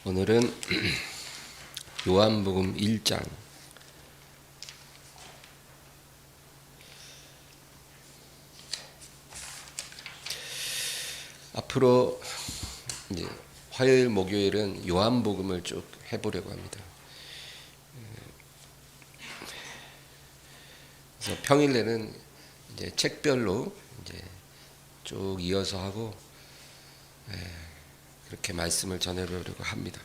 오늘은 요한복음 1장 앞으로 이제 화요일 목요일은 요한복음을 쭉 해보려고 합니다. 그래서 평일에는 이제 책별로 이제 쭉 이어서 하고 그렇게 말씀을 전해보려고 합니다.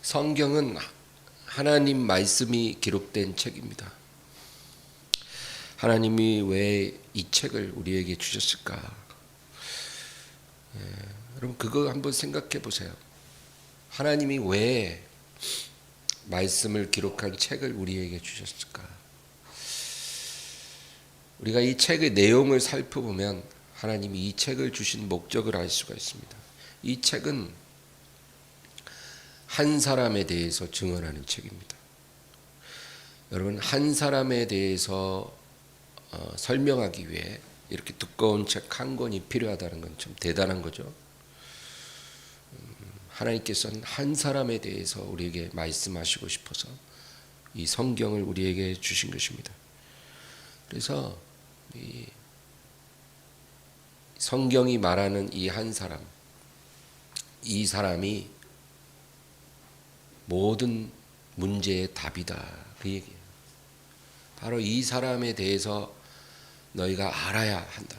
성경은 하나님 말씀이 기록된 책입니다. 하나님이 왜 이 책을 우리에게 주셨을까? 여러분 그거 한번 생각해 보세요. 하나님이 왜 말씀을 기록한 책을 우리에게 주셨을까? 우리가 이 책의 내용을 살펴보면 하나님이 이 책을 주신 목적을 알 수가 있습니다. 이 책은 한 사람에 대해서 증언하는 책입니다. 여러분 한 사람에 대해서 설명하기 위해 이렇게 두꺼운 책 한 권이 필요하다는 건 참 대단한 거죠. 하나님께서는 한 사람에 대해서 우리에게 말씀하시고 싶어서 이 성경을 우리에게 주신 것입니다. 그래서 이 성경이 말하는 이 한 사람, 이 사람이 모든 문제의 답이다. 그 얘기예요. 바로 이 사람에 대해서 너희가 알아야 한다.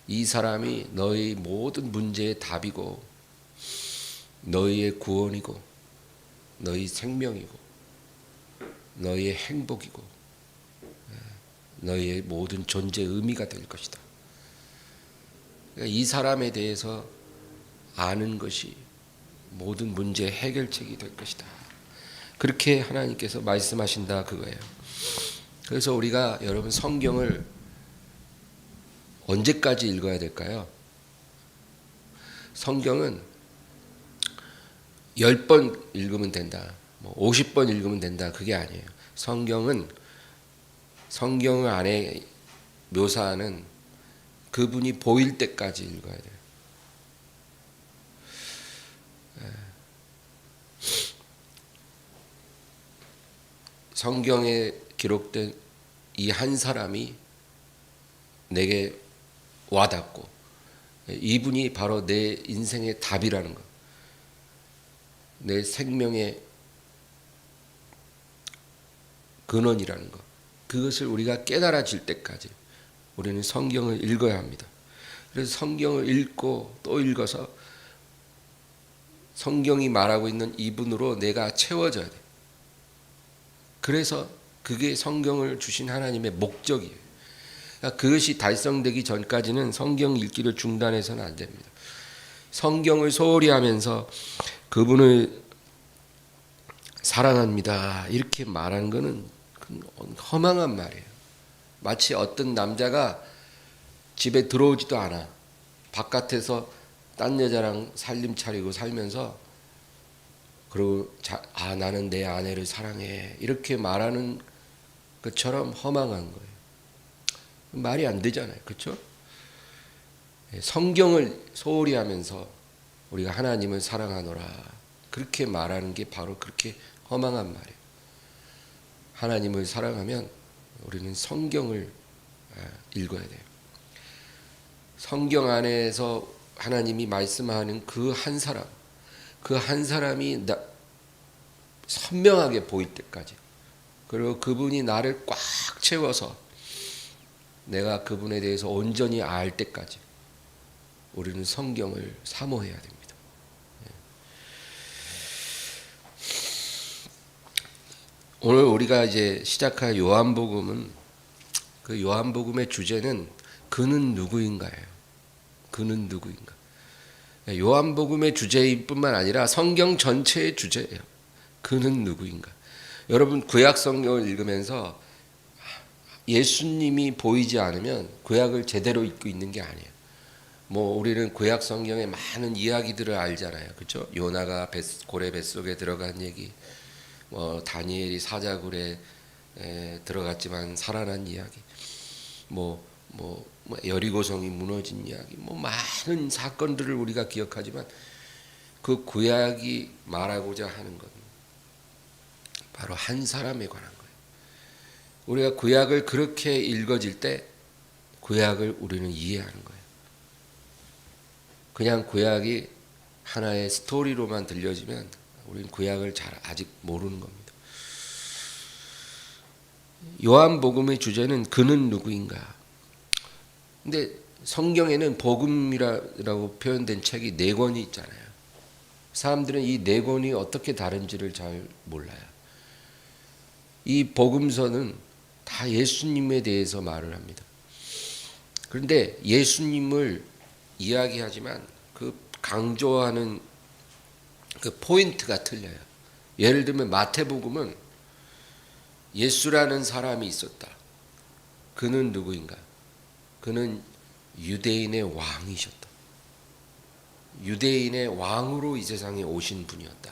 이 사람이 너희 모든 문제의 답이고 너희의 구원이고 너희 생명이고 너희의 행복이고 너희의 모든 존재의 의미가 될 것이다. 이 사람에 대해서 아는 것이 모든 문제의 해결책이 될 것이다. 그렇게 하나님께서 말씀하신다 그거예요. 그래서 우리가 여러분 성경을 언제까지 읽어야 될까요? 성경은 10번 읽으면 된다. 50번 읽으면 된다. 그게 아니에요. 성경은 성경 안에 묘사하는 그분이 보일 때까지 읽어야 돼요. 성경에 기록된 이 한 사람이 내게 와닿고 이분이 바로 내 인생의 답이라는 것, 내 생명의 근원이라는 것, 그것을 우리가 깨달아질 때까지 우리는 성경을 읽어야 합니다. 그래서 성경을 읽고 또 읽어서 성경이 말하고 있는 이분으로 내가 채워져야 돼. 그래서 그게 성경을 주신 하나님의 목적이에요. 그러니까 그것이 달성되기 전까지는 성경 읽기를 중단해서는 안 됩니다. 성경을 소홀히 하면서 그분을 사랑합니다 이렇게 말하는 것은 허망한 말이에요. 마치 어떤 남자가 집에 들어오지도 않아. 바깥에서 딴 여자랑 살림 차리고 살면서 그리고 나는 내 아내를 사랑해 이렇게 말하는 것처럼 허망한 거예요. 말이 안 되잖아요. 그렇죠? 성경을 소홀히 하면서 우리가 하나님을 사랑하노라 그렇게 말하는 게 바로 그렇게 허망한 말이에요. 하나님을 사랑하면 우리는 성경을 읽어야 돼요. 성경 안에서 하나님이 말씀하는 그 한 사람, 그 한 사람이 선명하게 보일 때까지, 그리고 그분이 나를 꽉 채워서 내가 그분에 대해서 온전히 알 때까지 우리는 성경을 사모해야 됩니다. 오늘 우리가 이제 시작할 요한복음은 그 요한복음의 주제는 그는 누구인가예요. 그는 누구인가. 요한복음의 주제일 뿐만 아니라 성경 전체의 주제예요. 그는 누구인가. 여러분 구약 성경을 읽으면서 예수님이 보이지 않으면 구약을 제대로 읽고 있는 게 아니에요. 우리는 구약 성경의 많은 이야기들을 알잖아요. 그렇죠? 요나가 고래 뱃속에 들어간 얘기, 다니엘이 사자굴에 들어갔지만 살아난 이야기. 여리고성이 무너진 이야기, 많은 사건들을 우리가 기억하지만 그 구약이 말하고자 하는 것 바로 한 사람에 관한 거예요. 우리가 구약을 그렇게 읽어질 때 구약을 우리는 이해하는 거예요. 그냥 구약이 하나의 스토리로만 들려지면 우리는 구약을 아직 모르는 겁니다. 요한복음의 주제는 그는 누구인가. 근데 성경에는 복음이라고 표현된 책이 4권이 있잖아요. 사람들은 이 4권이 어떻게 다른지를 잘 몰라요. 이 복음서는 다 예수님에 대해서 말을 합니다. 그런데 예수님을 이야기하지만 그 강조하는 그 포인트가 틀려요. 예를 들면 마태복음은 예수라는 사람이 있었다. 그는 누구인가? 그는 유대인의 왕이셨다. 유대인의 왕으로 이 세상에 오신 분이었다.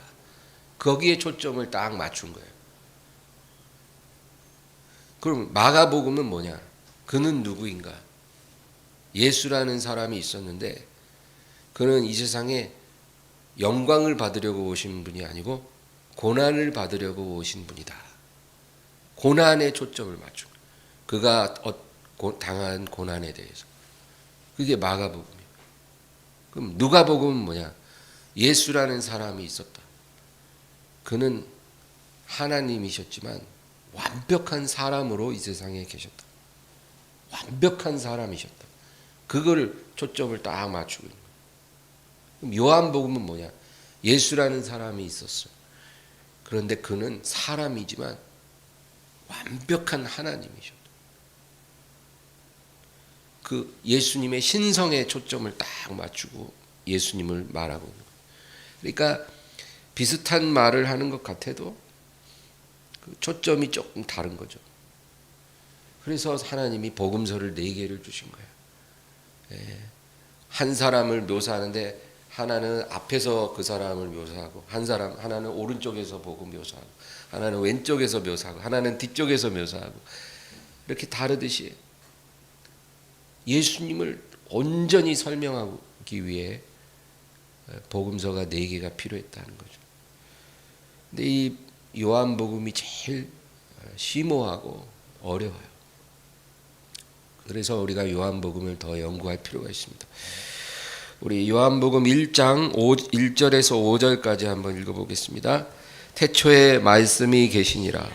거기에 초점을 딱 맞춘 거예요. 그럼 마가복음은 뭐냐? 그는 누구인가? 예수라는 사람이 있었는데 그는 이 세상에 영광을 받으려고 오신 분이 아니고 고난을 받으려고 오신 분이다. 고난에 초점을 맞춘 거예요. 그가 당한 고난에 대해서. 그게 마가복음이에요. 그럼 누가복음은 뭐냐? 예수라는 사람이 있었다. 그는 하나님이셨지만 완벽한 사람으로 이 세상에 계셨다. 완벽한 사람이셨다. 그걸 초점을 딱 맞추고 있는 거예요. 그럼 요한복음은 뭐냐? 예수라는 사람이 있었어요. 그런데 그는 사람이지만 완벽한 하나님이셨다. 그 예수님의 신성에 초점을 딱 맞추고 예수님을 말하고 있는 거예요. 그러니까 비슷한 말을 하는 것 같아도 그 초점이 조금 다른 거죠. 그래서 하나님이 복음서를 4개를 주신 거예요. 한 사람을 묘사하는데 하나는 앞에서 그 사람을 묘사하고 하나는 오른쪽에서 보고 묘사하고 하나는 왼쪽에서 묘사하고 하나는 뒤쪽에서 묘사하고 이렇게 다르듯이 예수님을 온전히 설명하기 위해 복음서가 4개가 필요했다는 거죠. 근데 이 요한복음이 제일 심오하고 어려워요. 그래서 우리가 요한복음을 더 연구할 필요가 있습니다. 우리 요한복음 1장 1절에서 5절까지 한번 읽어보겠습니다. 태초에 말씀이 계시니라.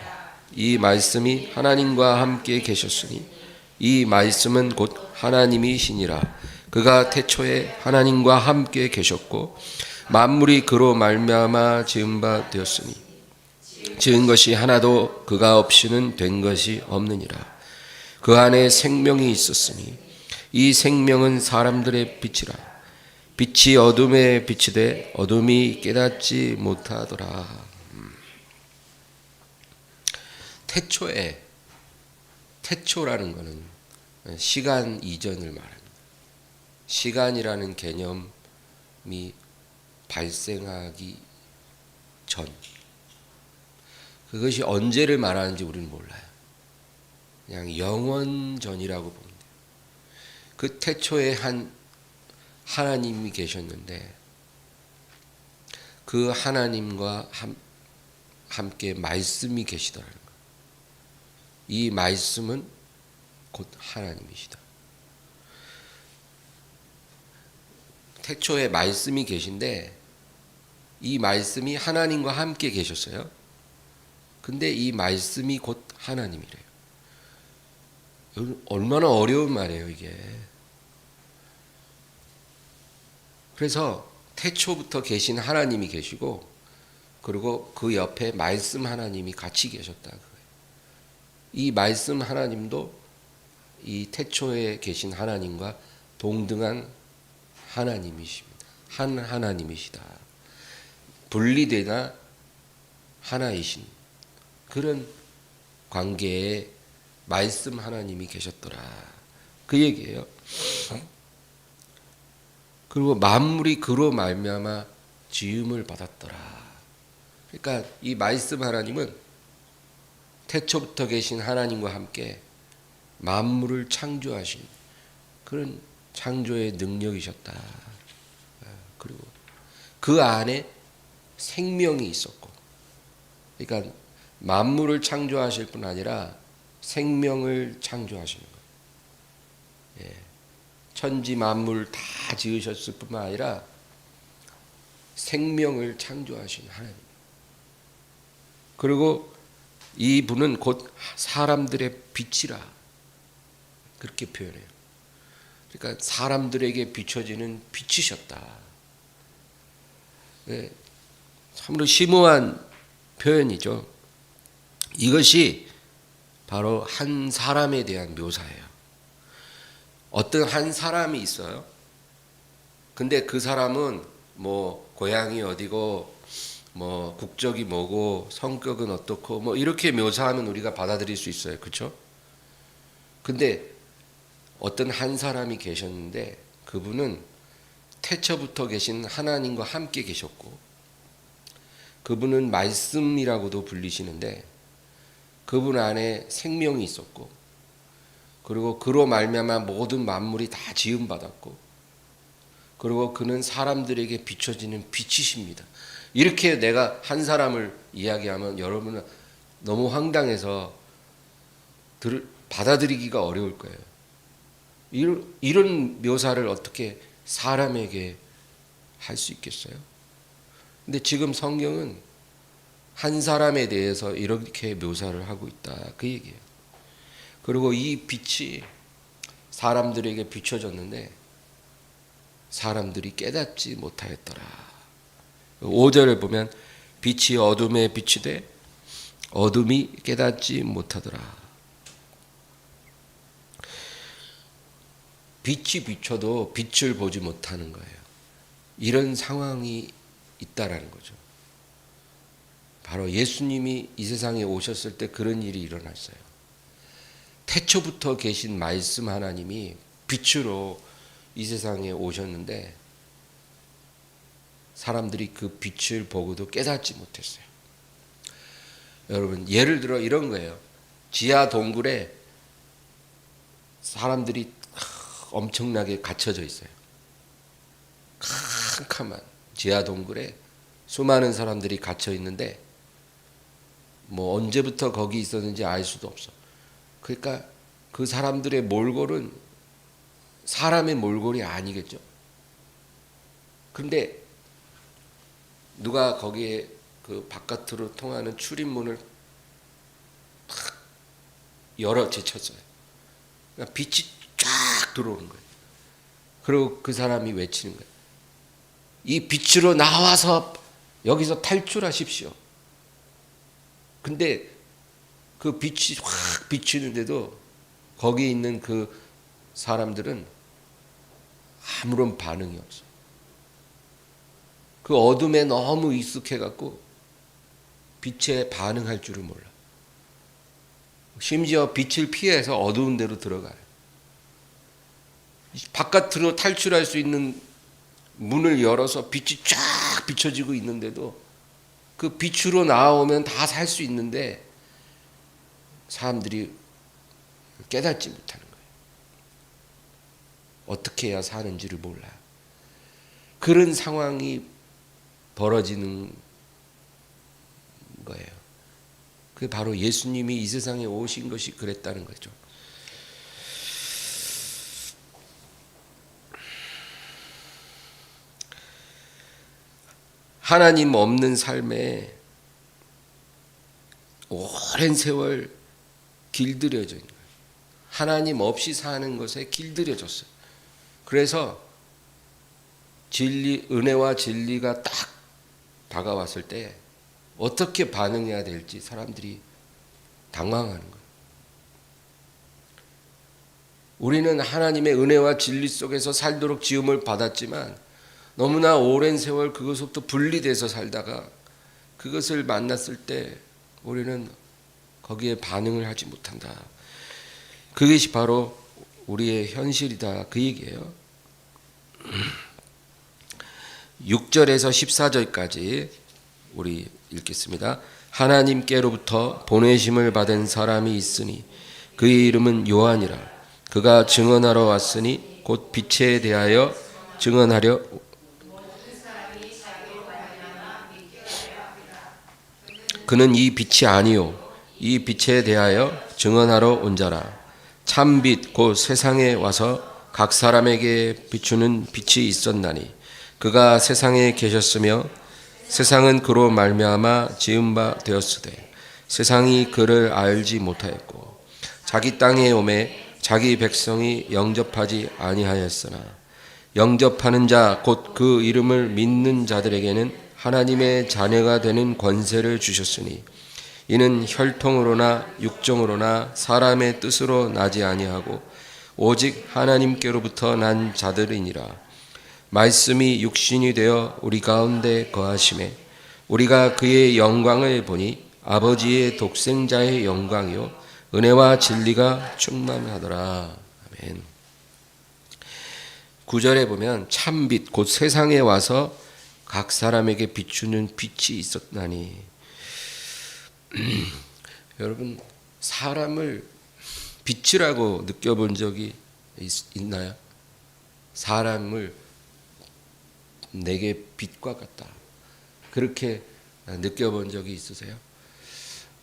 이 말씀이 하나님과 함께 계셨으니 이 말씀은 곧 하나님이시니라. 그가 태초에 하나님과 함께 계셨고 만물이 그로 말미암아 지은 바 되었으니 지은 것이 하나도 그가 없이는 된 것이 없느니라. 그 안에 생명이 있었으니 이 생명은 사람들의 빛이라. 빛이 어둠에 비치되 어둠이 깨닫지 못하더라. 태초라는 것은 시간 이전을 말합니다. 시간이라는 개념이 발생하기 전, 그것이 언제를 말하는지 우리는 몰라요. 그냥 영원 전이라고 보면 돼요. 그 태초에 하나님이 계셨는데 그 하나님과 함께 말씀이 계시더라는 거예요. 이 말씀은 곧 하나님이시다. 태초에 말씀이 계신데 이 말씀이 하나님과 함께 계셨어요. 근데 이 말씀이 곧 하나님이래요. 얼마나 어려운 말이에요, 이게. 그래서 태초부터 계신 하나님이 계시고 그리고 그 옆에 말씀 하나님이 같이 계셨다. 이 말씀 하나님도 이 태초에 계신 하나님과 동등한 하나님이십니다. 한 하나님이시다. 분리되나 하나이신 그런 관계에 말씀 하나님이 계셨더라. 그 얘기예요. 그리고 만물이 그로 말미암아 지음을 받았더라. 그러니까 이 말씀 하나님은 태초부터 계신 하나님과 함께 만물을 창조하신 그런 창조의 능력이셨다. 그리고 그 안에 생명이 있었고, 그러니까 만물을 창조하실 뿐 아니라 생명을 창조하시는 거예요. 예. 천지 만물 다 지으셨을 뿐만 아니라 생명을 창조하신 하나님. 그리고 이 분은 곧 사람들의 빛이라 그렇게 표현해요. 그러니까 사람들에게 비춰지는 빛이셨다. 네, 참으로 심오한 표현이죠. 이것이 바로 한 사람에 대한 묘사예요. 어떤 한 사람이 있어요. 근데 그 사람은 뭐 고향이 어디고 뭐 국적이 뭐고 성격은 어떻고 뭐 이렇게 묘사하면 우리가 받아들일 수 있어요. 그렇죠? 근데 어떤 한 사람이 계셨는데 그분은 태초부터 계신 하나님과 함께 계셨고, 그분은 말씀이라고도 불리시는데 그분 안에 생명이 있었고, 그리고 그로 말미암아 모든 만물이 다 지음 받았고, 그리고 그는 사람들에게 비춰지는 빛이십니다. 이렇게 내가 한 사람을 이야기하면 여러분은 너무 황당해서 받아들이기가 어려울 거예요. 이런 묘사를 어떻게 사람에게 할 수 있겠어요? 근데 지금 성경은 한 사람에 대해서 이렇게 묘사를 하고 있다, 그 얘기예요. 그리고 이 빛이 사람들에게 비춰졌는데 사람들이 깨닫지 못하였더라. 5절을 보면 빛이 어둠에 비치되 어둠이 깨닫지 못하더라. 빛이 비춰도 빛을 보지 못하는 거예요. 이런 상황이 있다라는 거죠. 바로 예수님이 이 세상에 오셨을 때 그런 일이 일어났어요. 태초부터 계신 말씀 하나님이 빛으로 이 세상에 오셨는데 사람들이 그 빛을 보고도 깨닫지 못했어요. 여러분, 예를 들어 이런 거예요. 지하 동굴에 사람들이 엄청나게 갇혀져 있어요. 캄캄한 지하 동굴에 수많은 사람들이 갇혀 있는데 뭐 언제부터 거기 있었는지 알 수도 없어. 그러니까 그 사람들의 몰골은 사람의 몰골이 아니겠죠. 그런데 누가 거기에 그 바깥으로 통하는 출입문을 탁 열어 제쳤어요. 그러니까 빛이 쫙 들어오는 거예요. 그리고 그 사람이 외치는 거예요. 이 빛으로 나와서 여기서 탈출하십시오. 근데 그 빛이 확 비치는데도 거기 있는 그 사람들은 아무런 반응이 없어. 그 어둠에 너무 익숙해갖고 빛에 반응할 줄을 몰라. 심지어 빛을 피해서 어두운 데로 들어가요. 바깥으로 탈출할 수 있는 문을 열어서 빛이 쫙 비춰지고 있는데도 그 빛으로 나오면 다 살 수 있는데 사람들이 깨닫지 못하는 거예요. 어떻게 해야 사는지를 몰라요. 그런 상황이 벌어지는 거예요. 그게 바로 예수님이 이 세상에 오신 것이 그랬다는 거죠. 하나님 없는 삶에 오랜 세월 길들여져 있는 거예요. 하나님 없이 사는 것에 길들여졌어요. 그래서 진리, 은혜와 진리가 딱 다가왔을 때 어떻게 반응해야 될지 사람들이 당황하는 거예요. 우리는 하나님의 은혜와 진리 속에서 살도록 지음을 받았지만 너무나 오랜 세월 그것부터 분리돼서 살다가 그것을 만났을 때 우리는 거기에 반응을 하지 못한다. 그것이 바로 우리의 현실이다, 그 얘기예요. 6절에서 14절까지 우리 읽겠습니다. 하나님께로부터 보내심을 받은 사람이 있으니 그의 이름은 요한이라. 그가 증언하러 왔으니 곧 빛에 대하여 증언하려. 그는 이 빛이 아니요 이 빛에 대하여 증언하러 온 자라. 참빛 곧 세상에 와서 각 사람에게 비추는 빛이 있었나니 그가 세상에 계셨으며 세상은 그로 말미암아 지은 바 되었으되 세상이 그를 알지 못하였고 자기 땅에 오매 자기 백성이 영접하지 아니하였으나 영접하는 자 곧 그 이름을 믿는 자들에게는 하나님의 자녀가 되는 권세를 주셨으니 이는 혈통으로나 육정으로나 사람의 뜻으로 나지 아니하고 오직 하나님께로부터 난 자들이니라. 말씀이 육신이 되어 우리 가운데 거하심에 우리가 그의 영광을 보니 아버지의 독생자의 영광이요 은혜와 진리가 충만하더라. 아멘. 9절에 보면 참빛 곧 세상에 와서 각 사람에게 비추는 빛이 있었나니. 여러분 사람을 빛이라고 느껴본 적이 있나요? 사람을 내게 빛과 같다 그렇게 느껴본 적이 있으세요?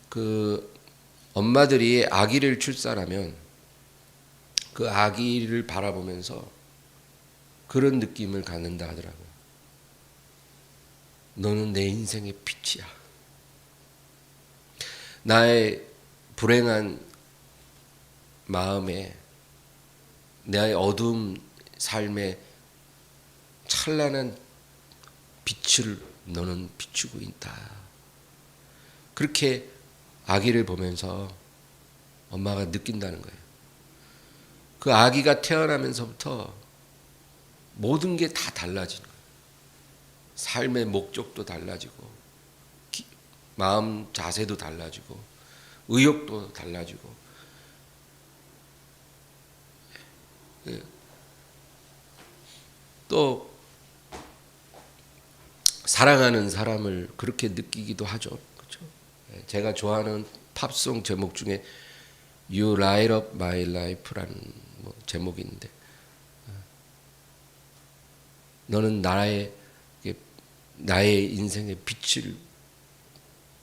그 엄마들이 아기를 출산하면 그 아기를 바라보면서 그런 느낌을 갖는다 하더라고요. 너는 내 인생의 빛이야. 나의 불행한 마음에 나의 어두운 삶에 찬란한 빛을 너는 비추고 있다. 그렇게 아기를 보면서 엄마가 느낀다는 거예요. 그 아기가 태어나면서부터 모든 게 다 달라지는 거예요. 삶의 목적도 달라지고 마음 자세도 달라지고 의욕도 달라지고 또 사랑하는 사람을 그렇게 느끼기도 하죠. 그렇죠? 제가 좋아하는 팝송 제목 중에 You Light Up My Life라는 제목이 있는데 너는 나의 인생의 빛을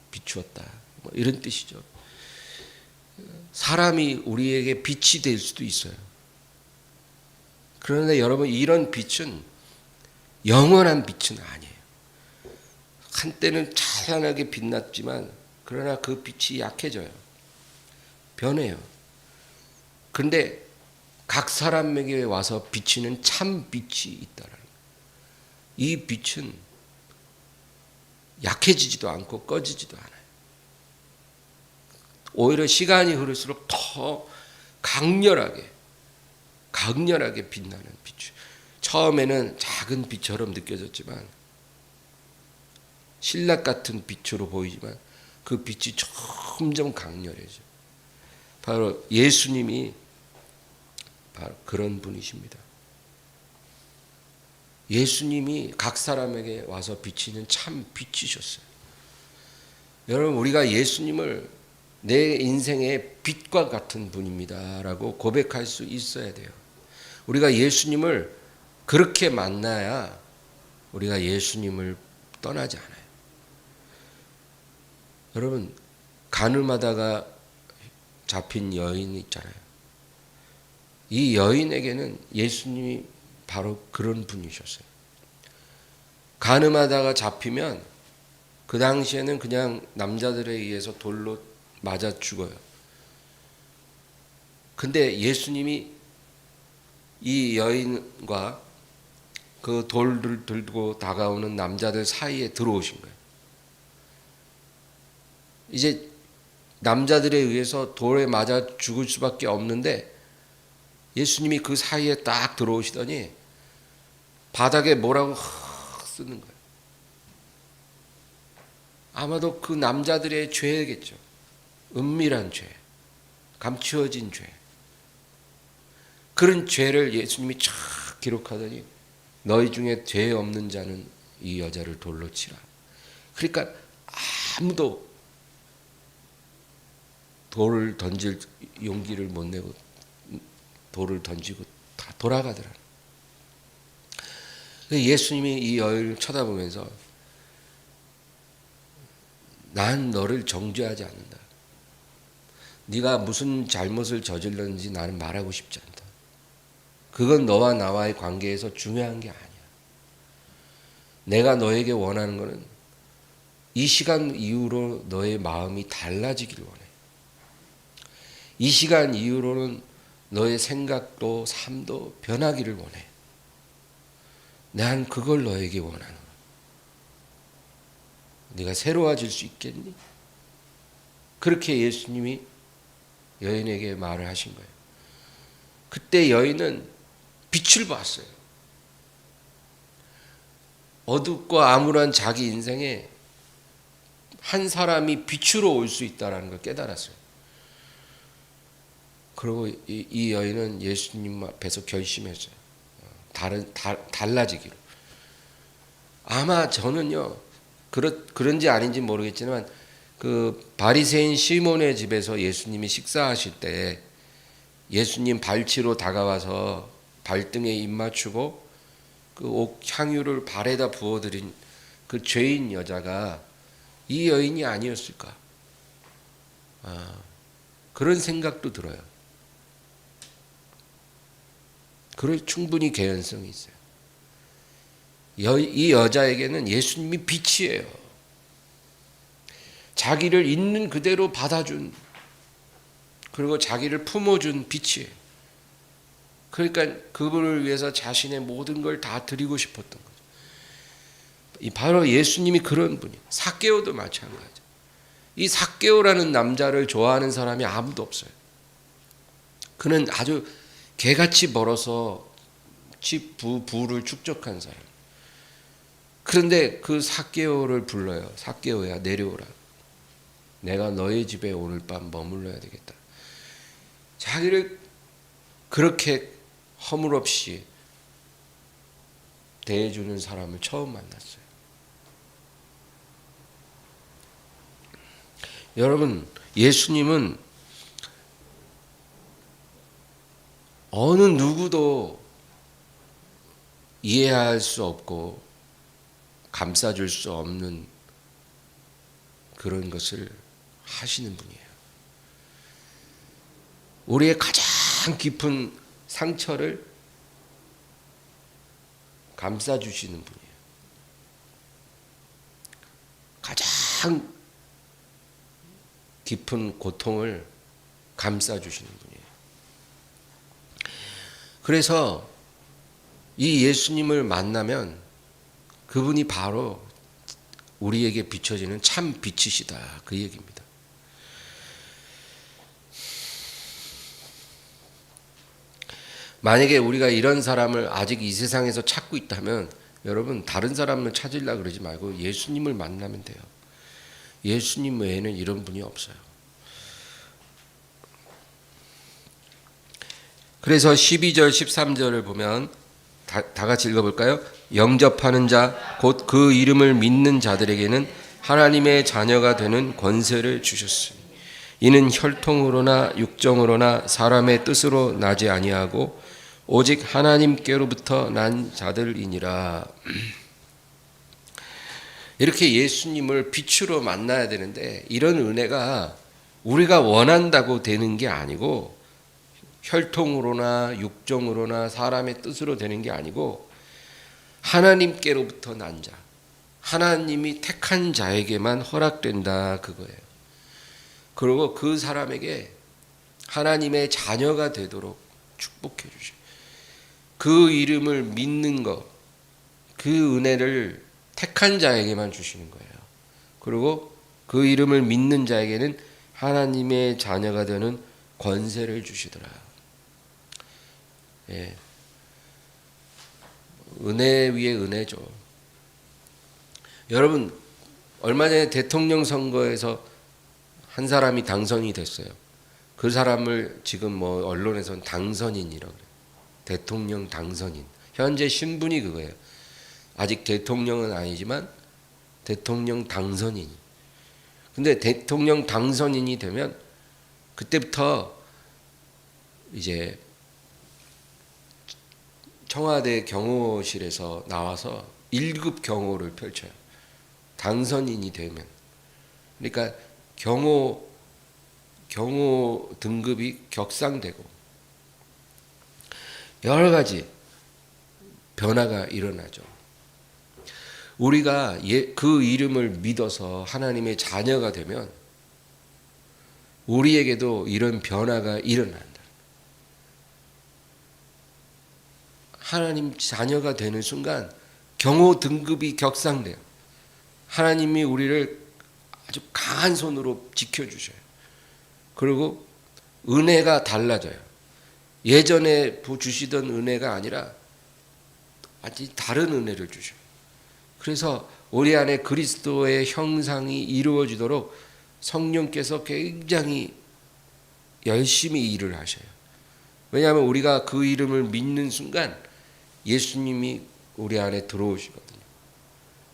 비추었다. 이런 뜻이죠. 사람이 우리에게 빛이 될 수도 있어요. 그런데 여러분 이런 빛은 영원한 빛은 아니에요. 한때는 찬란하게 빛났지만 그러나 그 빛이 약해져요. 변해요. 그런데 각 사람에게 와서 비치는 참 빛이 있다라는 거예요. 이 빛은 약해지지도 않고 꺼지지도 않아요. 오히려 시간이 흐를수록 더 강렬하게 빛나는 빛. 처음에는 작은 빛처럼 느껴졌지만 신락 같은 빛으로 보이지만 그 빛이 점점 강렬해져. 바로 예수님이 바로 그런 분이십니다. 예수님이 각 사람에게 와서 비치는 참 빛이셨어요. 여러분 우리가 예수님을 내 인생의 빛과 같은 분입니다라고 고백할 수 있어야 돼요. 우리가 예수님을 그렇게 만나야 우리가 예수님을 떠나지 않아요. 여러분 가늠하다가 잡힌 여인 있잖아요. 이 여인에게는 예수님이 바로 그런 분이셨어요. 가늠하다가 잡히면 그 당시에는 그냥 남자들에 의해서 돌로 맞아 죽어요. 근데 예수님이 이 여인과 그 돌을 들고 다가오는 남자들 사이에 들어오신 거예요. 이제 남자들에 의해서 돌에 맞아 죽을 수밖에 없는데 예수님이 그 사이에 딱 들어오시더니 바닥에 뭐라고 쓰는 거예요. 아마도 그 남자들의 죄겠죠. 은밀한 죄, 감추어진 죄. 그런 죄를 예수님이 쫙 기록하더니 너희 중에 죄 없는 자는 이 여자를 돌로 치라. 그러니까 아무도 돌을 던질 용기를 못 내고 돌을 던지고 다 돌아가더라. 예수님이 이 여인을 쳐다보면서 난 너를 정죄하지 않는다. 네가 무슨 잘못을 저질렀는지 나는 말하고 싶지 않다. 그건 너와 나와의 관계에서 중요한 게 아니야. 내가 너에게 원하는 것은 이 시간 이후로 너의 마음이 달라지기를 원해. 이 시간 이후로는 너의 생각도 삶도 변하기를 원해. 난 그걸 너에게 원하는 거야. 네가 새로워질 수 있겠니? 그렇게 예수님이 여인에게 말을 하신 거예요. 그때 여인은 빛을 봤어요. 어둡고 암울한 자기 인생에 한 사람이 빛으로 올 수 있다는 걸 깨달았어요. 그리고 이 여인은 예수님 앞에서 결심했어요. 달라지기로. 아마 저는요, 그런지 아닌지 모르겠지만, 그 바리새인 시몬의 집에서 예수님이 식사하실 때 예수님 발치로 다가와서 발등에 입 맞추고 그 옥 향유를 발에다 부어드린 그 죄인 여자가 이 여인이 아니었을까? 그런 생각도 들어요. 그럴 충분히 개연성이 있어요. 이 여자에게는 예수님이 빛이에요. 자기를 있는 그대로 받아준, 그리고 자기를 품어준 빛이에요. 그러니까 그분을 위해서 자신의 모든 걸 다 드리고 싶었던 거죠. 바로 예수님이 그런 분이에요. 삭개오도 마찬가지죠. 이 삭개오라는 남자를 좋아하는 사람이 아무도 없어요. 그는 아주 개같이 벌어서 부를 축적한 사람. 그런데 그 삭개오를 불러요. 삭개오야, 내려오라. 내가 너의 집에 오늘 밤 머물러야 되겠다. 자기를 그렇게 허물없이 대해주는 사람을 처음 만났어요. 여러분, 예수님은 어느 누구도 이해할 수 없고 감싸줄 수 없는 그런 것을 하시는 분이에요. 우리의 가장 깊은 상처를 감싸주시는 분이에요. 가장 깊은 고통을 감싸주시는 분이에요. 그래서 이 예수님을 만나면 그분이 바로 우리에게 비춰지는 참 빛이시다, 그 얘기입니다. 만약에 우리가 이런 사람을 아직 이 세상에서 찾고 있다면 여러분, 다른 사람을 찾으려고 그러지 말고 예수님을 만나면 돼요. 예수님 외에는 이런 분이 없어요. 그래서 12절 13절을 보면 다 같이 읽어볼까요? 영접하는 자 곧 그 이름을 믿는 자들에게는 하나님의 자녀가 되는 권세를 주셨으니 이는 혈통으로나 육정으로나 사람의 뜻으로 나지 아니하고 오직 하나님께로부터 난 자들이니라. 이렇게 예수님을 빛으로 만나야 되는데 이런 은혜가 우리가 원한다고 되는 게 아니고 혈통으로나 육정으로나 사람의 뜻으로 되는 게 아니고 하나님께로부터 난 자, 하나님이 택한 자에게만 허락된다, 그거예요. 그리고 그 사람에게 하나님의 자녀가 되도록 축복해 주셔. 그 이름을 믿는 것, 그 은혜를 택한 자에게만 주시는 거예요. 그리고 그 이름을 믿는 자에게는 하나님의 자녀가 되는 권세를 주시더라. 예. 은혜 위에 은혜죠. 여러분, 얼마 전에 대통령 선거에서 한 사람이 당선이 됐어요. 그 사람을 지금 뭐 언론에서는 당선인이라고 그래요. 대통령 당선인. 현재 신분이 그거예요. 아직 대통령은 아니지만 대통령 당선인. 근데 대통령 당선인이 되면 그때부터 이제 청와대 경호실에서 나와서 1급 경호를 펼쳐요. 당선인이 되면. 그러니까 경호 등급이 격상되고 여러 가지 변화가 일어나죠. 우리가 그 이름을 믿어서 하나님의 자녀가 되면 우리에게도 이런 변화가 일어난다. 하나님 자녀가 되는 순간 경호 등급이 격상돼요. 하나님이 우리를 아주 강한 손으로 지켜주셔요. 그리고 은혜가 달라져요. 예전에 주시던 은혜가 아니라 아주 다른 은혜를 주셔요. 그래서 우리 안에 그리스도의 형상이 이루어지도록 성령께서 굉장히 열심히 일을 하셔요. 왜냐하면 우리가 그 이름을 믿는 순간 예수님이 우리 안에 들어오시거든요.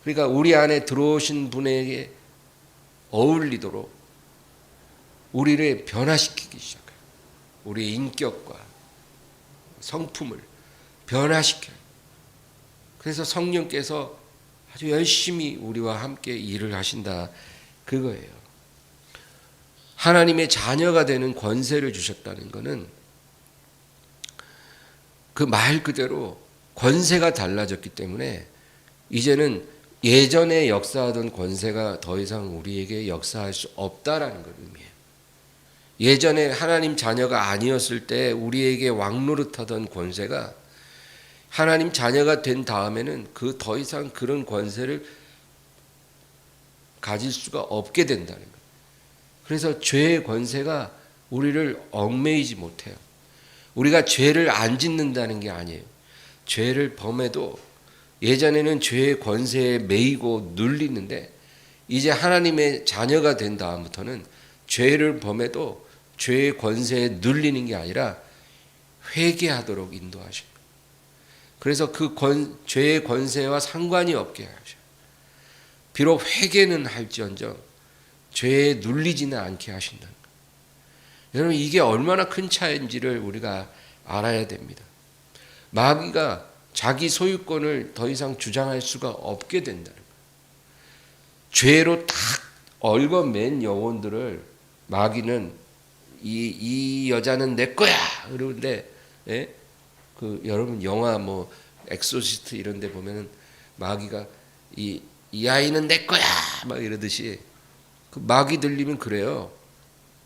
그러니까 우리 안에 들어오신 분에게 어울리도록 우리를 변화시키기 시작해요. 우리의 인격과 성품을 변화시켜요. 그래서 성령께서 아주 열심히 우리와 함께 일을 하신다, 그거예요. 하나님의 자녀가 되는 권세를 주셨다는 것은 그 말 그대로 권세가 달라졌기 때문에 이제는 예전에 역사하던 권세가 더 이상 우리에게 역사할 수 없다라는 걸 의미해요. 예전에 하나님 자녀가 아니었을 때 우리에게 왕노릇하던 권세가 하나님 자녀가 된 다음에는 그 더 이상 그런 권세를 가질 수가 없게 된다는 거예요. 그래서 죄의 권세가 우리를 얽매이지 못해요. 우리가 죄를 안 짓는다는 게 아니에요. 죄를 범해도 예전에는 죄의 권세에 매이고 눌리는데 이제 하나님의 자녀가 된 다음부터는 죄를 범해도 죄의 권세에 눌리는 게 아니라 회개하도록 인도하셔요. 그래서 그 죄의 권세와 상관이 없게 하셔요. 비록 회개는 할지언정 죄에 눌리지는 않게 하신다는 거예요. 여러분, 이게 얼마나 큰 차이인지를 우리가 알아야 됩니다. 마귀가 자기 소유권을 더 이상 주장할 수가 없게 된다는 거예요. 죄로 딱 얽어맨 영혼들을 마귀는 이 여자는 내 거야 그러는데, 예? 여러분 영화 엑소시스트 이런 데 보면은 마귀가 이 아이는 내 거야 막 이러듯이 그 마귀 들리면 그래요.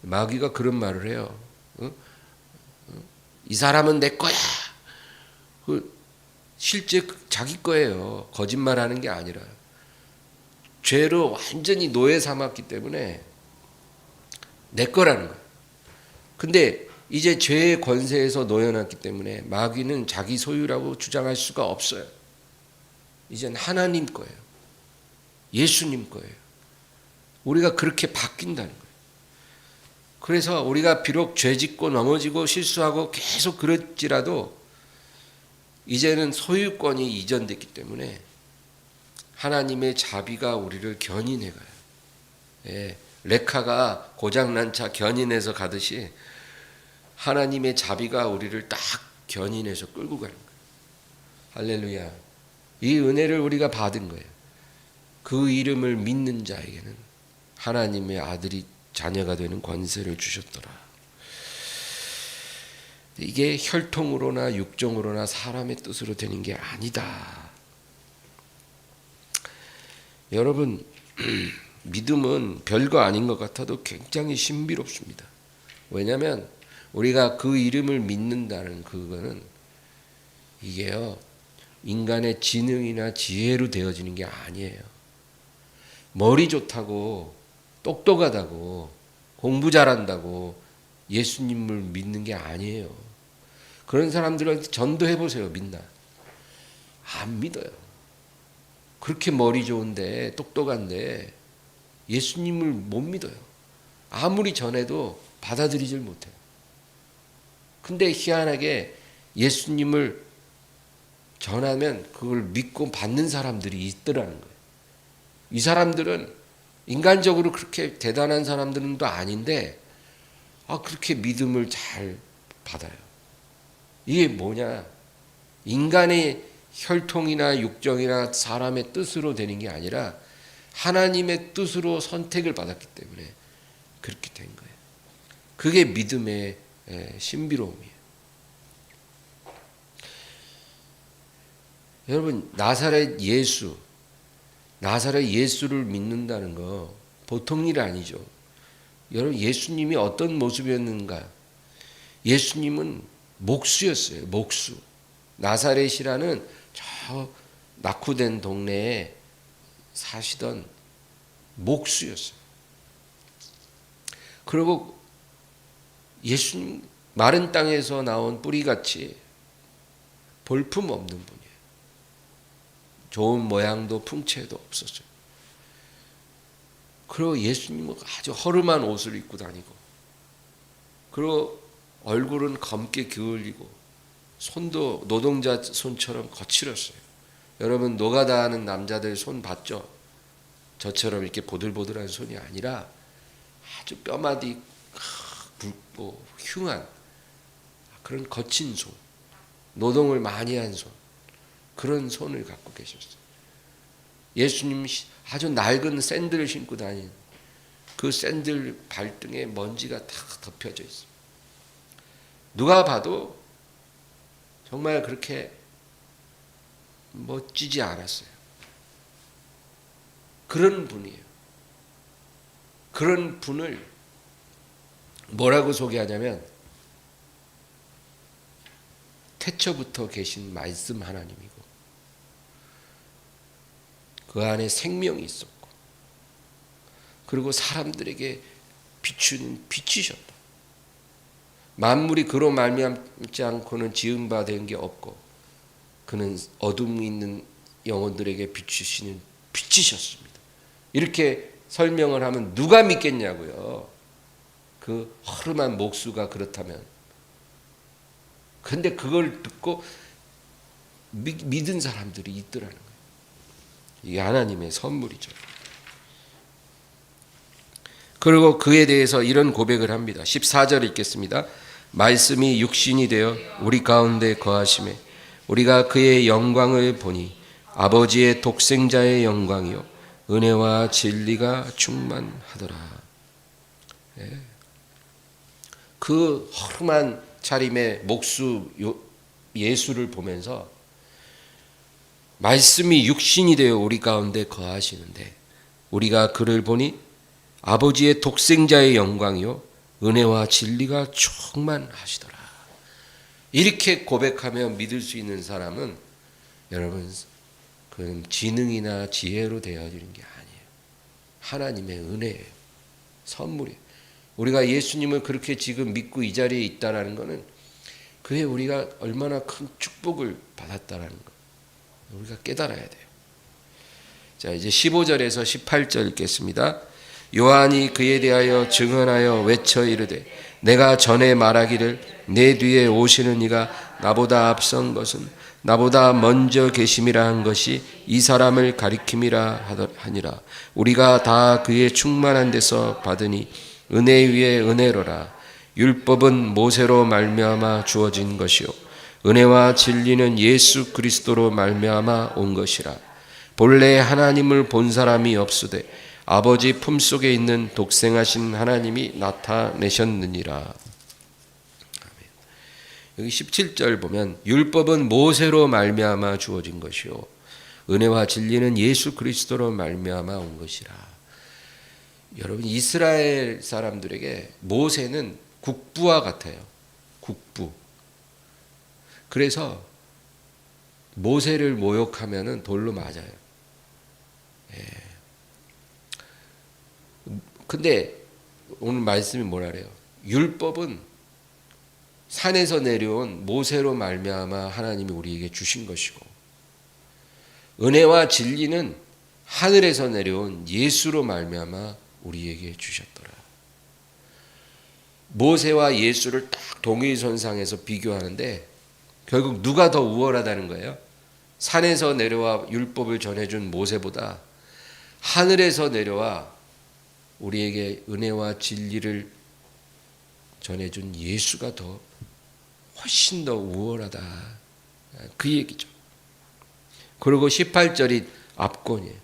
마귀가 그런 말을 해요. 이 사람은 내 거야. 실제 자기 거예요. 거짓말하는 게 아니라. 죄로 완전히 노예 삼았기 때문에 내 거라는 거예요. 근데 이제 죄의 권세에서 놓여놨기 때문에 마귀는 자기 소유라고 주장할 수가 없어요. 이젠 하나님 거예요. 예수님 거예요. 우리가 그렇게 바뀐다는 거예요. 그래서 우리가 비록 죄짓고 넘어지고 실수하고 계속 그랬지라도 이제는 소유권이 이전됐기 때문에 하나님의 자비가 우리를 견인해가요. 예, 레카가 고장난 차 견인해서 가듯이 하나님의 자비가 우리를 딱 견인해서 끌고 가는 거예요. 할렐루야. 이 은혜를 우리가 받은 거예요. 그 이름을 믿는 자에게는 하나님의 아들이 자녀가 되는 권세를 주셨더라. 이게 혈통으로나 육정으로나 사람의 뜻으로 되는 게 아니다. 여러분, 믿음은 별거 아닌 것 같아도 굉장히 신비롭습니다. 왜냐하면 우리가 그 이름을 믿는다는 그거는 이게요, 인간의 지능이나 지혜로 되어지는 게 아니에요. 머리 좋다고 똑똑하다고 공부 잘한다고 예수님을 믿는 게 아니에요. 그런 사람들한테 전도해 보세요. 믿나? 안 믿어요. 그렇게 머리 좋은데 똑똑한데 예수님을 못 믿어요. 아무리 전해도 받아들이질 못해요. 근데 희한하게 예수님을 전하면 그걸 믿고 받는 사람들이 있더라는 거예요. 이 사람들은 인간적으로 그렇게 대단한 사람들은 또 아닌데 그렇게 믿음을 잘 받아요. 이게 뭐냐? 인간의 혈통이나 육정이나 사람의 뜻으로 되는 게 아니라 하나님의 뜻으로 선택을 받았기 때문에 그렇게 된 거예요. 그게 믿음의 신비로움이에요. 여러분, 나사렛 예수를 믿는다는 거 보통 일 아니죠. 여러분, 예수님이 어떤 모습이었는가? 예수님은 목수였어요. 목수. 나사렛이라는 저 낙후된 동네에 사시던 목수였어요. 그리고 예수님 마른 땅에서 나온 뿌리같이 볼품 없는 분이에요. 좋은 모양도 풍채도 없었어요. 그리고 예수님은 아주 허름한 옷을 입고 다니고, 그리고 얼굴은 검게 기울이고, 손도 노동자 손처럼 거칠었어요. 여러분, 노가다 하는 남자들 손 봤죠? 저처럼 이렇게 보들보들한 손이 아니라 아주 뼈마디 굵고 흉한 그런 거친 손, 노동을 많이 한 손, 그런 손을 갖고 계셨어요. 예수님 아주 낡은 샌들을 신고 다닌 그 샌들 발등에 먼지가 다 덮여져 있어요. 누가 봐도 정말 그렇게 멋지지 않았어요. 그런 분이에요. 그런 분을 뭐라고 소개하냐면 태초부터 계신 말씀 하나님이고, 그 안에 생명이 있었고, 그리고 사람들에게 비추는 빛이셨다. 만물이 그로 말미암지 않고는 지은 바 된 게 없고, 그는 어둠이 있는 영혼들에게 비추시는 빛이셨습니다. 이렇게 설명을 하면 누가 믿겠냐고요. 그 허름한 목수가 그렇다면. 근데 그걸 듣고 믿은 사람들이 있더라는 거예요. 이게 하나님의 선물이죠. 그리고 그에 대해서 이런 고백을 합니다. 14절 읽겠습니다. 말씀이 육신이 되어 우리 가운데 거하심에 우리가 그의 영광을 보니 아버지의 독생자의 영광이요 은혜와 진리가 충만하더라. 그 허름한 차림의 목수 예수를 보면서 말씀이 육신이 되어 우리 가운데 거하시는데 우리가 그를 보니 아버지의 독생자의 영광이요 은혜와 진리가 충만하시더라. 이렇게 고백하며 믿을 수 있는 사람은 여러분, 그건 지능이나 지혜로 되어지는 게 아니에요. 하나님의 은혜예요. 선물이에요. 우리가 예수님을 그렇게 지금 믿고 이 자리에 있다는 것은 그게 우리가 얼마나 큰 축복을 받았다는 것, 우리가 깨달아야 돼요. 자, 이제 15절에서 18절 읽겠습니다. 요한이 그에 대하여 증언하여 외쳐 이르되 내가 전에 말하기를 내 뒤에 오시는 이가 나보다 앞선 것은 나보다 먼저 계심이라 한 것이 이 사람을 가리킴이라 하니라. 우리가 다 그의 충만한 데서 받으니 은혜 위에 은혜로라. 율법은 모세로 말미암아 주어진 것이요 은혜와 진리는 예수 그리스도로 말미암아 온 것이라. 본래 하나님을 본 사람이 없으되 아버지 품속에 있는 독생하신 하나님이 나타내셨느니라. 여기 17절 보면 율법은 모세로 말미암아 주어진 것이요 은혜와 진리는 예수 그리스도로 말미암아 온 것이라. 여러분, 이스라엘 사람들에게 모세는 국부와 같아요. 국부. 그래서 모세를 모욕하면은 돌로 맞아요. 근데 오늘 말씀이 뭐라 그래요? 율법은 산에서 내려온 모세로 말미암아 하나님이 우리에게 주신 것이고 은혜와 진리는 하늘에서 내려온 예수로 말미암아 우리에게 주셨더라. 모세와 예수를 딱 동일선상에서 비교하는데 결국 누가 더 우월하다는 거예요? 산에서 내려와 율법을 전해준 모세보다 하늘에서 내려와 우리에게 은혜와 진리를 전해준 예수가 더 훨씬 더 우월하다. 그 얘기죠. 그리고 18절이 앞권이에요.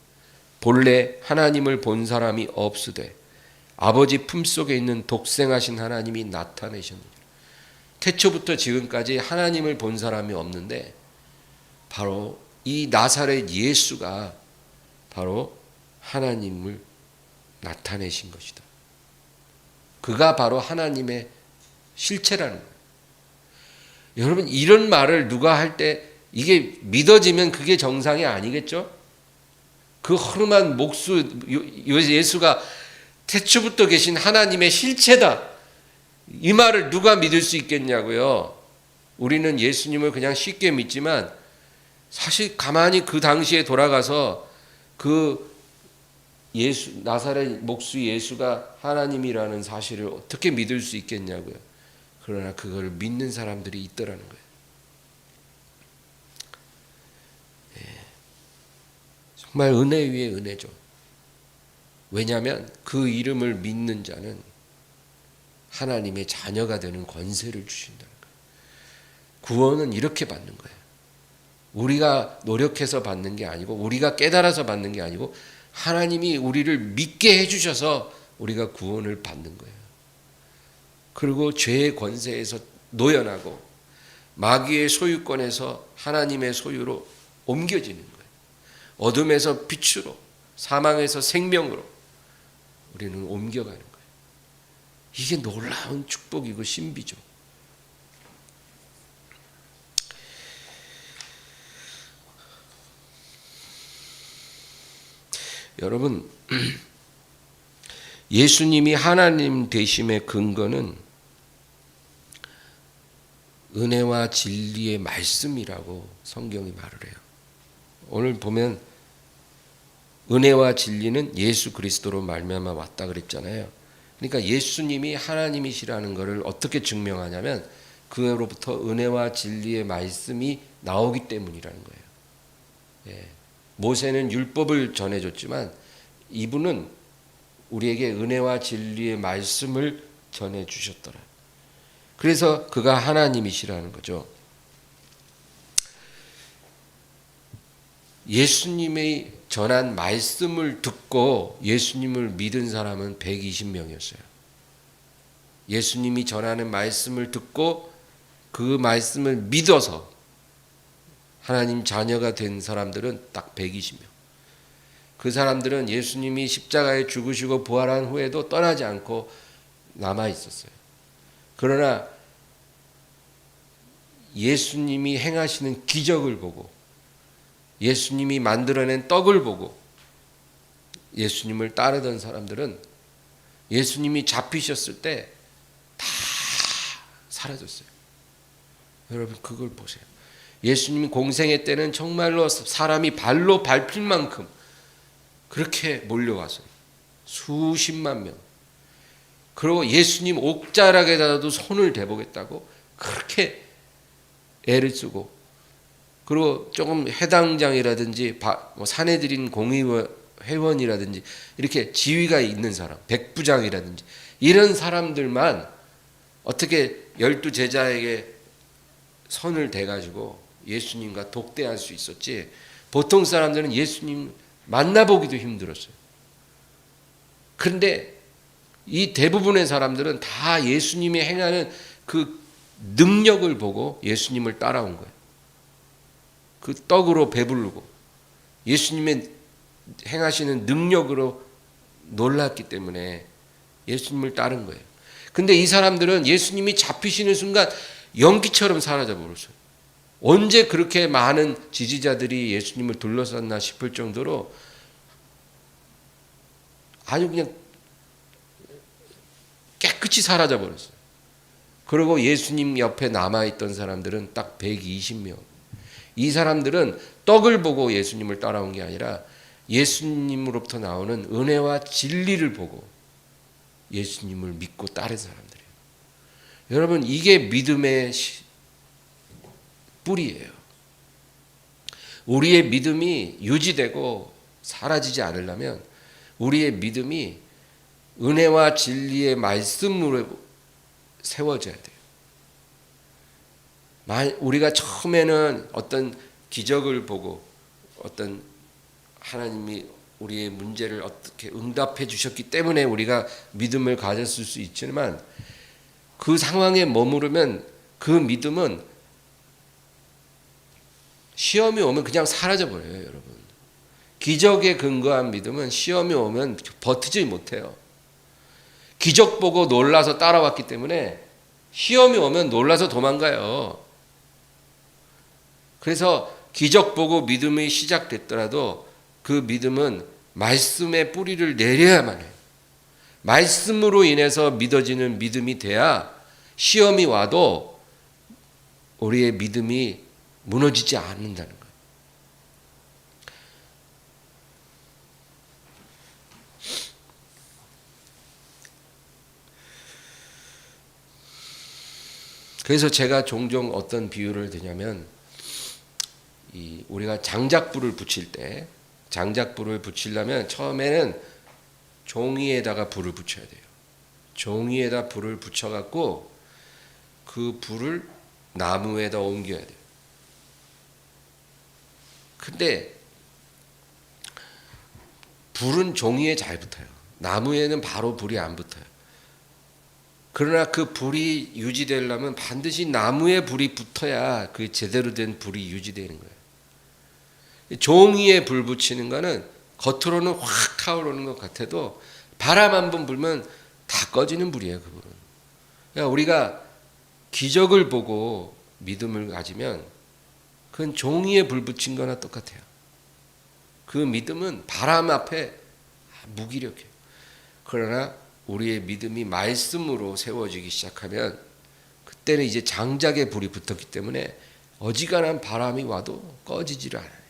본래 하나님을 본 사람이 없으되 아버지 품속에 있는 독생하신 하나님이 나타내셨느니라. 태초부터 지금까지 하나님을 본 사람이 없는데 바로 이 나사렛 예수가 바로 하나님을 나타내신 것이다. 그가 바로 하나님의 실체라는 거예요. 여러분, 이런 말을 누가 할 때 이게 믿어지면 그게 정상이 아니겠죠? 그 허름한 목수 예수가 태초부터 계신 하나님의 실체다. 이 말을 누가 믿을 수 있겠냐고요. 우리는 예수님을 그냥 쉽게 믿지만 사실 가만히 그 당시에 돌아가서 그 예수, 나사렛 목수 예수가 하나님이라는 사실을 어떻게 믿을 수 있겠냐고요. 그러나 그걸 믿는 사람들이 있더라는 거예요. 정말 은혜 위에 은혜죠. 왜냐하면 그 이름을 믿는 자는 하나님의 자녀가 되는 권세를 주신다는 거예요. 구원은 이렇게 받는 거예요. 우리가 노력해서 받는 게 아니고 우리가 깨달아서 받는 게 아니고 하나님이 우리를 믿게 해주셔서 우리가 구원을 받는 거예요. 그리고 죄의 권세에서 노연하고 마귀의 소유권에서 하나님의 소유로 옮겨지는 거예요. 어둠에서 빛으로, 사망에서 생명으로 우리는 옮겨가는 거예요. 이게 놀라운 축복이고 신비죠. 여러분, 예수님이 하나님 되심의 근거는 은혜와 진리의 말씀이라고 성경이 말을 해요. 오늘 보면 은혜와 진리는 예수 그리스도로 말미암아 왔다 그랬잖아요. 그러니까 예수님이 하나님이시라는 것을 어떻게 증명하냐면 그로부터 은혜와 진리의 말씀이 나오기 때문이라는 거예요. 예. 모세는 율법을 전해줬지만 이분은 우리에게 은혜와 진리의 말씀을 전해주셨더라. 그래서 그가 하나님이시라는 거죠. 예수님의 전한 말씀을 듣고 예수님을 믿은 사람은 120명이었어요. 예수님이 전하는 말씀을 듣고 그 말씀을 믿어서 하나님 자녀가 된 사람들은 딱 120명. 그 사람들은 예수님이 십자가에 죽으시고 부활한 후에도 떠나지 않고 남아 있었어요. 그러나 예수님이 행하시는 기적을 보고 예수님이 만들어낸 떡을 보고 예수님을 따르던 사람들은 예수님이 잡히셨을 때 다 사라졌어요. 여러분 그걸 보세요. 예수님이 공생애 때는 정말로 사람이 발로 밟힐 만큼 그렇게 몰려왔어요. 수십만 명. 그리고 예수님 옥자락에다도 손을 대보겠다고 그렇게 애를 쓰고, 그리고 조금 해당장이라든지 사내들인 공의회원이라든지 이렇게 지위가 있는 사람, 백부장이라든지 이런 사람들만 어떻게 12제자에게 선을 대가지고 예수님과 독대할 수 있었지, 보통 사람들은 예수님 만나보기도 힘들었어요. 그런데 이 대부분의 사람들은 다 예수님이 행하는 그 능력을 보고 예수님을 따라온 거예요. 그 떡으로 배부르고 예수님의 행하시는 능력으로 놀랐기 때문에 예수님을 따른 거예요. 근데 이 사람들은 예수님이 잡히시는 순간 연기처럼 사라져 버렸어요. 언제 그렇게 많은 지지자들이 예수님을 둘러쌌나 싶을 정도로 아주 그냥 깨끗이 사라져 버렸어요. 그리고 예수님 옆에 남아있던 사람들은 딱 120명. 이 사람들은 떡을 보고 예수님을 따라온 게 아니라 예수님으로부터 나오는 은혜와 진리를 보고 예수님을 믿고 따른 사람들이에요. 여러분, 이게 믿음의 뿌리예요. 우리의 믿음이 유지되고 사라지지 않으려면 우리의 믿음이 은혜와 진리의 말씀으로 세워져야 돼요. 우리가 처음에는 어떤 기적을 보고 어떤 하나님이 우리의 문제를 어떻게 응답해 주셨기 때문에 우리가 믿음을 가졌을 수 있지만 그 상황에 머무르면 그 믿음은 시험이 오면 그냥 사라져 버려요, 여러분. 기적에 근거한 믿음은 시험이 오면 버티지 못해요. 기적 보고 놀라서 따라왔기 때문에 시험이 오면 놀라서 도망가요. 그래서 기적 보고 믿음이 시작됐더라도 그 믿음은 말씀의 뿌리를 내려야만 해요. 말씀으로 인해서 믿어지는 믿음이 돼야 시험이 와도 우리의 믿음이 무너지지 않는다는 거예요. 그래서 제가 종종 어떤 비유를 드냐면 우리가 장작불을 붙일 때 장작불을 붙이려면 처음에는 종이에다가 불을 붙여야 돼요. 종이에다 불을 붙여갖고 그 불을 나무에다 옮겨야 돼요. 근데 불은 종이에 잘 붙어요. 나무에는 바로 불이 안 붙어요. 그러나 그 불이 유지되려면 반드시 나무에 불이 붙어야 그 제대로 된 불이 유지되는 거예요. 종이에 불 붙이는 거는 겉으로는 확 타오르는 것 같아도 바람 한 번 불면 다 꺼지는 불이에요. 그 불은. 그러니까 우리가 기적을 보고 믿음을 가지면 그건 종이에 불 붙인 거나 똑같아요. 그 믿음은 바람 앞에 무기력해요. 그러나 우리의 믿음이 말씀으로 세워지기 시작하면 그때는 이제 장작에 불이 붙었기 때문에 어지간한 바람이 와도 꺼지지를 않아요.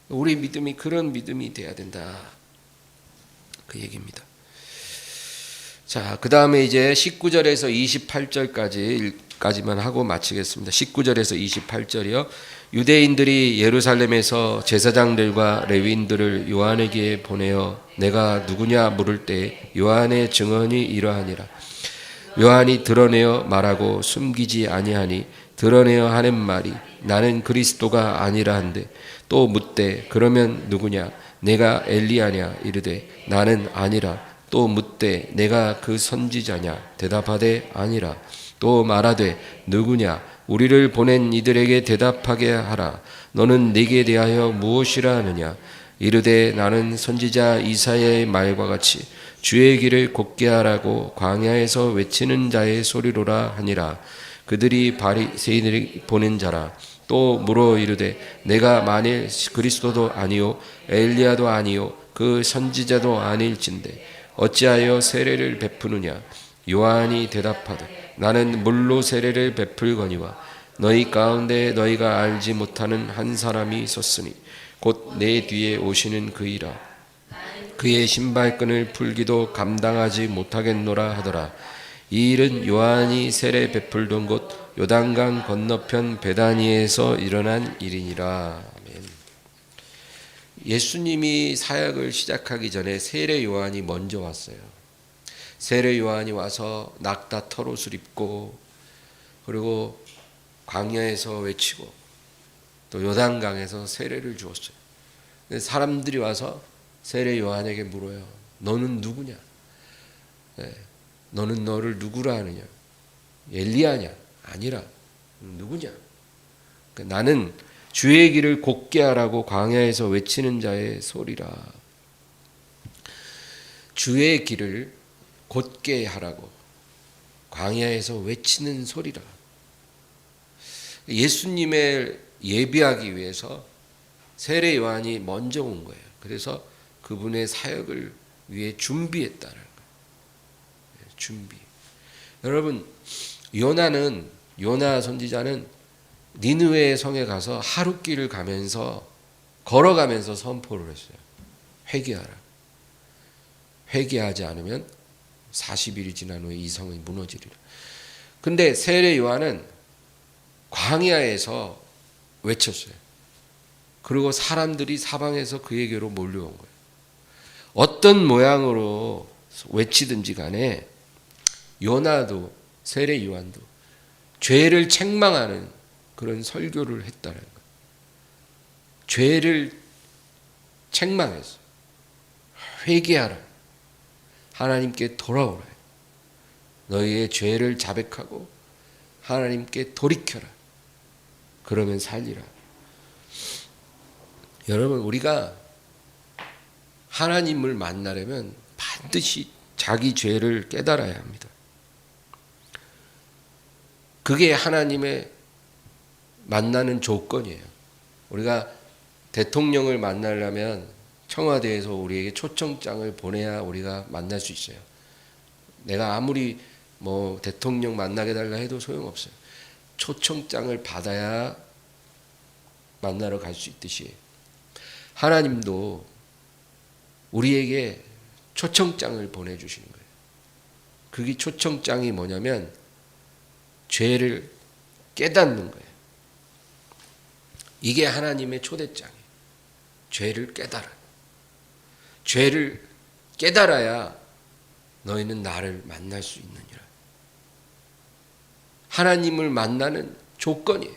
우리 믿음이 그런 믿음이 돼야 된다. 그 얘기입니다. 자, 그 다음에 이제 19절에서 28절까지만 하고 마치겠습니다. 19절에서 28절이요. 유대인들이 예루살렘에서 제사장들과 레위인들을 요한에게 보내어 내가 누구냐 물을 때 요한의 증언이 이러하니라. 요한이 드러내어 말하고 숨기지 아니하니 드러내어 하는 말이 나는 그리스도가 아니라 한데 또 묻되 그러면 누구냐 내가 엘리야냐 이르되 나는 아니라 또 묻되 내가 그 선지자냐 대답하되 아니라 또 말하되 누구냐 우리를 보낸 이들에게 대답하게 하라. 너는 네게 대하여 무엇이라 하느냐 이르되 나는 선지자 이사야의 말과 같이 주의 길을 곧게 하라고 광야에서 외치는 자의 소리로라 하니라. 그들이 바리새인들이 보낸 자라. 또 물어 이르되 내가 만일 그리스도도 아니요 엘리야도 아니요 그 선지자도 아닐진데 어찌하여 세례를 베푸느냐. 요한이 대답하되 나는 물로 세례를 베풀거니와 너희 가운데 너희가 알지 못하는 한 사람이 있었으니 곧 내 뒤에 오시는 그이라. 그의 신발끈을 풀기도 감당하지 못하겠노라 하더라. 이 일은 요한이 세례 베풀던 곳 요단강 건너편 베다니에서 일어난 일이니라. 아멘. 예수님이 사역을 시작하기 전에 세례 요한이 먼저 왔어요. 세례 요한이 와서 낙타 털옷을 입고 그리고 광야에서 외치고 또 요단강에서 세례를 주었어요. 사람들이 와서 세례 요한에게 물어요. 너는 누구냐? 너는 너를 누구라 하느냐? 엘리야냐? 아니라 누구냐? 그러니까 나는 주의 길을 곧게 하라고 광야에서 외치는 자의 소리라. 주의 길을 곧게 하라고 광야에서 외치는 소리라. 예수님을 예비하기 위해서 세례 요한이 먼저 온 거예요. 그래서 그분의 사역을 위해 준비했다는 거예요. 준비. 여러분, 요나 선지자는 니느웨 성에 가서 하룻길을 가면서 걸어가면서 선포를 했어요. 회개하라. 회개하지 않으면 40일이 지난 후에 이 성이 무너지리라. 근데 세례 요한은 광야에서 외쳤어요. 그리고 사람들이 사방에서 그에게로 몰려온 거예요. 어떤 모양으로 외치든지 간에 요나도 세례 요한도 죄를 책망하는 그런 설교를 했다는 거예요. 죄를 책망했어. 회개하라. 하나님께 돌아오라. 너희의 죄를 자백하고 하나님께 돌이켜라. 그러면 살리라. 여러분, 우리가 하나님을 만나려면 반드시 자기 죄를 깨달아야 합니다. 그게 하나님의 만나는 조건이에요. 우리가 대통령을 만나려면 청와대에서 우리에게 초청장을 보내야 우리가 만날 수 있어요. 내가 아무리 대통령 만나게 달라 해도 소용없어요. 초청장을 받아야 만나러 갈 수 있듯이 하나님도 우리에게 초청장을 보내주시는 거예요. 그게 초청장이 뭐냐면 죄를 깨닫는 거예요. 이게 하나님의 초대장이에요. 죄를 깨달아. 죄를 깨달아야 너희는 나를 만날 수 있느니라. 하나님을 만나는 조건이에요.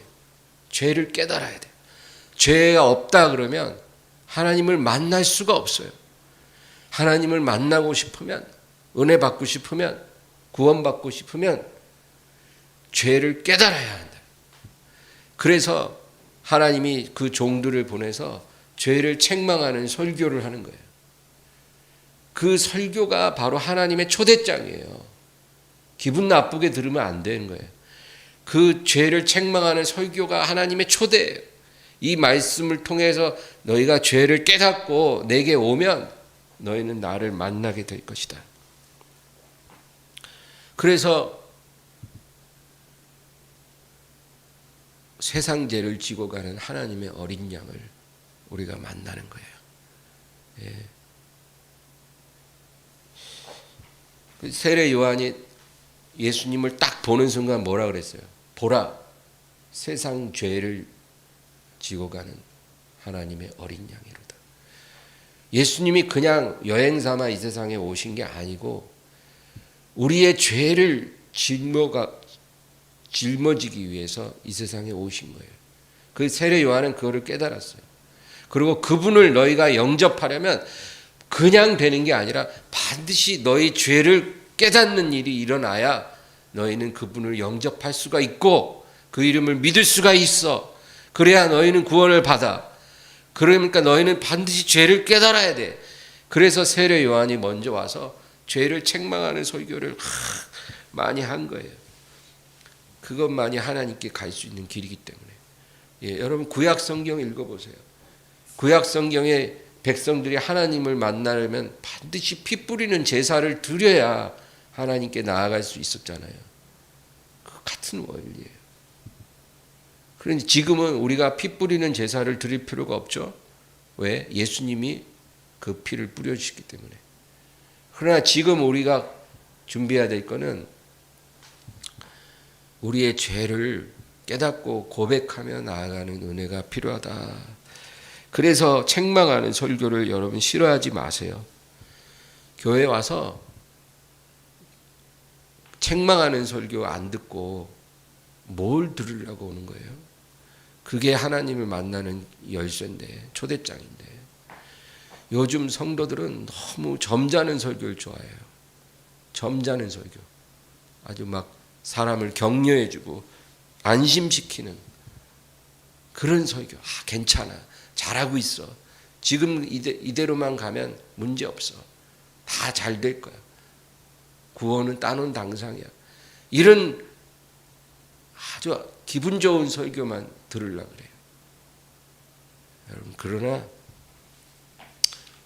죄를 깨달아야 돼요. 죄가 없다 그러면 하나님을 만날 수가 없어요. 하나님을 만나고 싶으면, 은혜 받고 싶으면, 구원받고 싶으면 죄를 깨달아야 한다. 그래서 하나님이 그 종들을 보내서 죄를 책망하는 설교를 하는 거예요. 그 설교가 바로 하나님의 초대장이에요. 기분 나쁘게 들으면 안 되는 거예요. 그 죄를 책망하는 설교가 하나님의 초대예요. 이 말씀을 통해서 너희가 죄를 깨닫고 내게 오면 너희는 나를 만나게 될 것이다. 그래서 세상 죄를 지고 가는 하나님의 어린 양을 우리가 만나는 거예요. 예. 세례 요한이 예수님을 딱 보는 순간 뭐라 그랬어요? 보라, 세상 죄를 지고 가는 하나님의 어린 양이로다. 예수님이 그냥 여행 삼아 이 세상에 오신 게 아니고 우리의 죄를 짊어지기 위해서 이 세상에 오신 거예요. 그 세례 요한은 그거를 깨달았어요. 그리고 그분을 너희가 영접하려면 그냥 되는 게 아니라 반드시 너희 죄를 깨닫는 일이 일어나야 너희는 그분을 영접할 수가 있고 그 이름을 믿을 수가 있어. 그래야 너희는 구원을 받아. 그러니까 너희는 반드시 죄를 깨달아야 돼. 그래서 세례 요한이 먼저 와서 죄를 책망하는 설교를 많이 한 거예요. 그것만이 하나님께 갈 수 있는 길이기 때문에. 예, 여러분 구약 성경 읽어보세요. 구약 성경에 백성들이 하나님을 만나려면 반드시 피 뿌리는 제사를 드려야 하나님께 나아갈 수 있었잖아요. 그 같은 원리예요. 그런데 지금은 우리가 피 뿌리는 제사를 드릴 필요가 없죠. 왜? 예수님이 그 피를 뿌려주셨기 때문에. 그러나 지금 우리가 준비해야 될 거는 우리의 죄를 깨닫고 고백하며 나아가는 은혜가 필요하다. 그래서 책망하는 설교를 여러분 싫어하지 마세요. 교회 와서 책망하는 설교 안 듣고 뭘 들으려고 오는 거예요? 그게 하나님을 만나는 열쇠인데, 초대장인데. 요즘 성도들은 너무 점잖은 설교를 좋아해요. 점잖은 설교. 아주 막 사람을 격려해주고 안심시키는 그런 설교. 괜찮아. 잘하고 있어. 지금 이대로만 가면 문제 없어. 다 잘 될 거야. 구원은 따놓은 당상이야. 이런 아주 기분 좋은 설교만 들으려고 그래요. 여러분, 그러나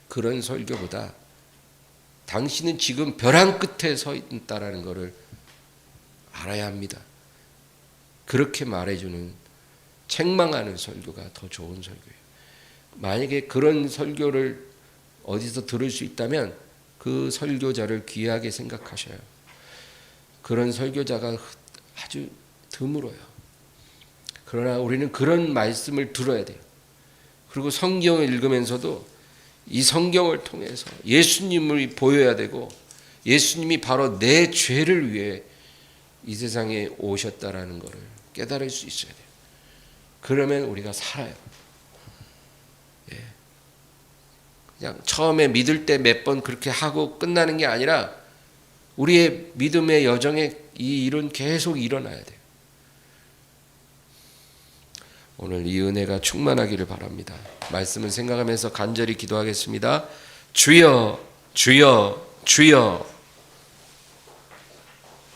그런 설교보다 당신은 지금 벼랑 끝에 서 있다라는 것을 알아야 합니다. 그렇게 말해주는 책망하는 설교가 더 좋은 설교예요. 만약에 그런 설교를 어디서 들을 수 있다면 그 설교자를 귀하게 생각하셔요. 그런 설교자가 아주 드물어요. 그러나 우리는 그런 말씀을 들어야 돼요. 그리고 성경을 읽으면서도 이 성경을 통해서 예수님을 보여야 되고 예수님이 바로 내 죄를 위해 이 세상에 오셨다라는 것을 깨달을 수 있어야 돼요. 그러면 우리가 살아요. 예. 그냥 처음에 믿을 때 몇 번 그렇게 하고 끝나는 게 아니라 우리의 믿음의 여정에 이 일은 계속 일어나야 돼요. 오늘 이 은혜가 충만하기를 바랍니다. 말씀을 생각하면서 간절히 기도하겠습니다. 주여, 주여, 주여.